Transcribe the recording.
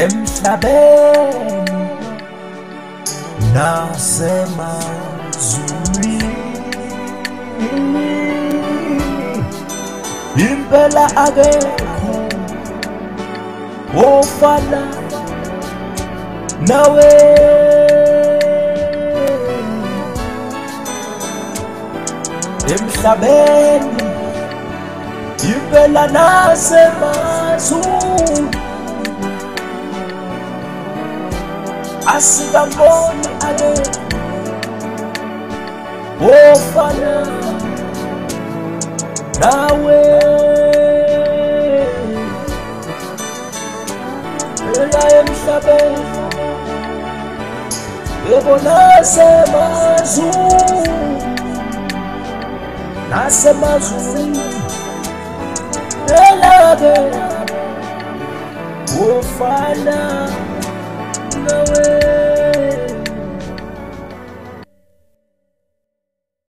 emhlabeni nasemazulwini impela akekho ofana nawe emhlabeni impela nasemazulwini asikamboni akekho ofana nawe ela emhlabeni yebo nasemazulwini ela-ke ofana nawe.